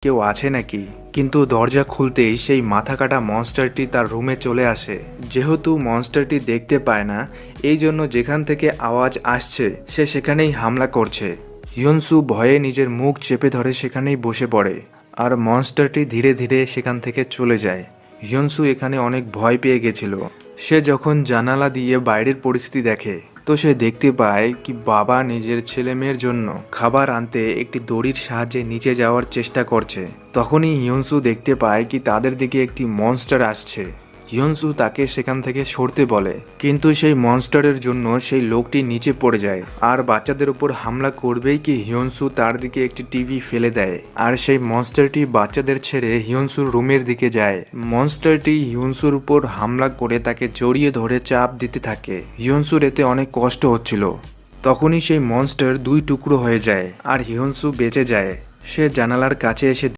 কেউ আছে নাকি। কিন্তু দরজা খুলতেই সেই মাথা কাটা মনস্টারটি তার রুমে চলে আসে। যেহেতু মনস্টারটি দেখতে পায় না, এই জন্য যেখান থেকে আওয়াজ আসছে সে সেখানেই হামলা করছে। হিয়নসু ভয়ে নিজের মুখ চেপে ধরে সেখানেই বসে পড়ে, আর মনস্টারটি ধীরে ধীরে সেখান থেকে চলে যায়। হিয়নসু এখানে অনেক ভয় পেয়ে গেছিল। সে যখন জানালা দিয়ে বাইরের পরিস্থিতি দেখে, তো সে দেখতে পায় কি বাবা নিজের ছেলে মেয়ের জন্য খাবার আনতে একটি দড়ির সাহায্যে নিচে যাওয়ার চেষ্টা করছে। তখনই হিয়নসু দেখতে পায় কি তাদের দিকে একটি মনস্টার আসছে। হিয়নসু তাকে সেখান থেকে সরতে বলে, কিন্তু সেই মনস্টারের জন্য সেই লোকটি নিচে পড়ে যায় আর বাচ্চাদের উপর হামলা করবেই কি হিয়নসু তার দিকে একটি টিভি ফেলে দেয়, আর সেই মনস্টারটি বাচ্চাদের ছেড়ে হিয়নসুর রুমের দিকে যায়। মনস্টারটি হিয়নসুর উপর হামলা করে তাকে জড়িয়ে ধরে চাপ দিতে থাকে। হিয়নসুর এতে অনেক কষ্ট হচ্ছিল। তখনই সেই মনস্টার দুই টুকরো হয়ে যায় আর হিয়নসু বেঁচে যায়। সে জানালার কাছে এসে